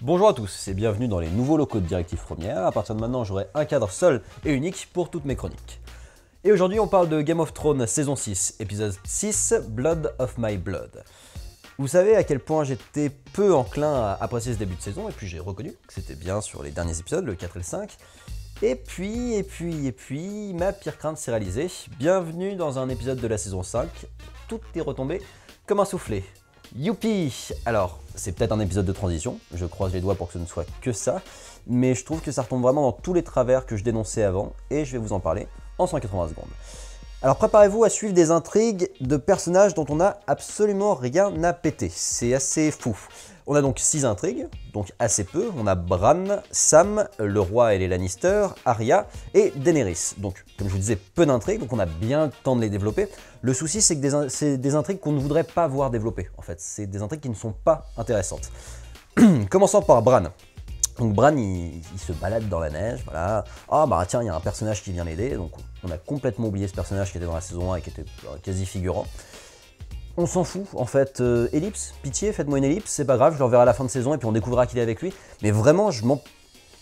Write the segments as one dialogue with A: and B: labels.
A: Bonjour à tous et bienvenue dans les nouveaux locaux de Directive Première. À partir de maintenant, j'aurai un cadre seul et unique pour toutes mes chroniques. Et aujourd'hui, on parle de Game of Thrones saison 6, épisode 6, Blood of My Blood. Vous savez à quel point j'étais peu enclin à apprécier ce début de saison, et puis j'ai reconnu que c'était bien sur les derniers épisodes, le 4 et le 5. Et puis, ma pire crainte s'est réalisée. Bienvenue dans un épisode de la saison 5, tout est retombé comme un soufflé. Youpi! Alors, c'est peut-être un épisode de transition, je croise les doigts pour que ce ne soit que ça, mais je trouve que ça retombe vraiment dans tous les travers que je dénonçais avant, et je vais vous en parler en 180 secondes. Alors préparez-vous à suivre des intrigues de personnages dont on n'a absolument rien à péter, c'est assez fou. On a donc 6 intrigues, donc assez peu. On a Bran, Sam, le roi et les Lannister, Arya et Daenerys. Donc comme je vous disais, peu d'intrigues, donc on a bien le temps de les développer. Le souci c'est que c'est des intrigues qu'on ne voudrait pas voir développer en fait. C'est des intrigues qui ne sont pas intéressantes. Commençons par Bran. Donc Bran il se balade dans la neige, voilà. Ah bah tiens, il y a un personnage qui vient l'aider, donc on a complètement oublié ce personnage qui était dans la saison 1 et qui était quasi figurant. On s'en fout en fait, ellipse, pitié, faites-moi une ellipse, c'est pas grave, je le reverrai à la fin de saison et puis on découvrira qu'il est avec lui. Mais vraiment, je m'en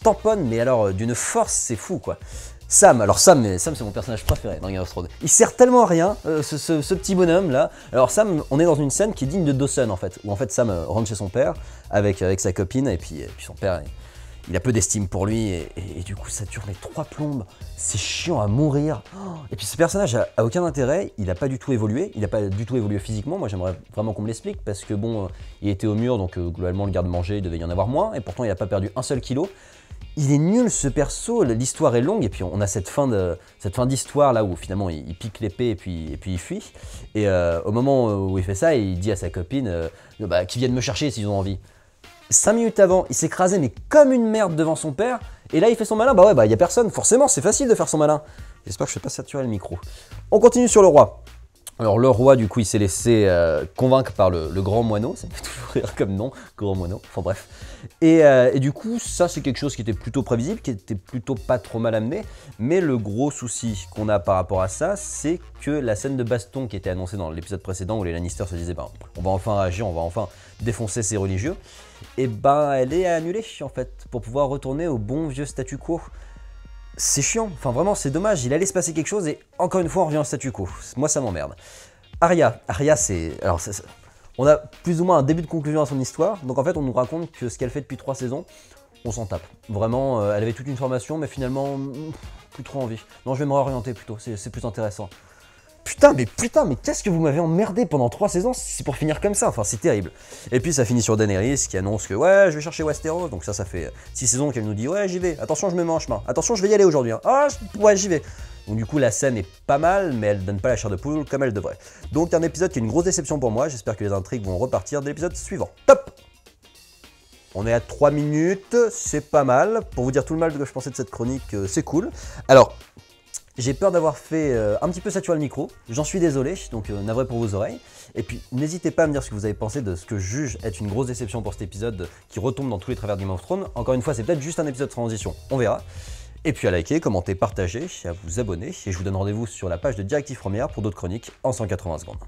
A: tamponne, mais alors d'une force, c'est fou quoi. Sam, alors Sam c'est mon personnage préféré dans Game of Thrones. Il sert tellement à rien, ce petit bonhomme là. Alors Sam, on est dans une scène qui est digne de Dawson en fait, où en fait Sam rentre chez son père avec sa copine et puis son père... Il a peu d'estime pour lui et du coup ça dure les 3 plombes, c'est chiant à mourir. Et puis ce personnage a aucun intérêt, il n'a pas du tout évolué, physiquement, moi j'aimerais vraiment qu'on me l'explique parce que bon, il était au mur donc globalement le garde-manger il devait y en avoir moins et pourtant il n'a pas perdu un seul kilo. Il est nul ce perso, l'histoire est longue et puis on a cette fin d'histoire là où finalement il pique l'épée et puis il fuit. Et au moment où il fait ça, il dit à sa copine qu'ils viennent me chercher s'ils ont envie. 5 minutes avant, il s'écrasait mais comme une merde devant son père, et là il fait son malin, y a personne, forcément c'est facile de faire son malin. J'espère que je ne vais pas saturer le micro. On continue sur le roi. Alors le roi du coup il s'est laissé convaincre par le grand moineau, ça me fait toujours rire comme nom, grand moineau, enfin bref. Et du coup ça c'est quelque chose qui était plutôt prévisible, qui était plutôt pas trop mal amené, mais le gros souci qu'on a par rapport à ça, c'est que la scène de baston qui était annoncée dans l'épisode précédent où les Lannister se disaient on va enfin réagir, on va enfin défoncer ces religieux, et elle est annulée en fait, pour pouvoir retourner au bon vieux statu quo. C'est chiant, enfin vraiment c'est dommage, il allait se passer quelque chose et encore une fois on revient au statu quo, moi ça m'emmerde. Arya c'est... Alors on a plus ou moins un début de conclusion à son histoire, donc en fait on nous raconte que ce qu'elle fait depuis 3 saisons, on s'en tape. Vraiment, elle avait toute une formation mais finalement, plus trop envie. Non je vais me réorienter plutôt, c'est plus intéressant. Putain mais qu'est-ce que vous m'avez emmerdé pendant 3 saisons, c'est pour finir comme ça, enfin c'est terrible. Et puis ça finit sur Daenerys qui annonce que ouais je vais chercher Westeros, donc ça fait 6 saisons qu'elle nous dit ouais j'y vais, attention je me mets en chemin, attention je vais y aller aujourd'hui, hein. Ah ouais j'y vais. Donc du coup la scène est pas mal mais elle donne pas la chair de poule comme elle devrait. Donc un épisode qui est une grosse déception pour moi, j'espère que les intrigues vont repartir dès l'épisode suivant. Top! On est à 3 minutes, c'est pas mal, pour vous dire tout le mal que je pensais de cette chronique, c'est cool. Alors... J'ai peur d'avoir fait un petit peu saturer le micro, j'en suis désolé, donc navré pour vos oreilles. Et puis n'hésitez pas à me dire ce que vous avez pensé de ce que je juge être une grosse déception pour cet épisode qui retombe dans tous les travers de Game of Thrones. Encore une fois, c'est peut-être juste un épisode de transition, on verra. Et puis à liker, commenter, partager, à vous abonner. Et je vous donne rendez-vous sur la page de Directive Première pour d'autres chroniques en 180 secondes.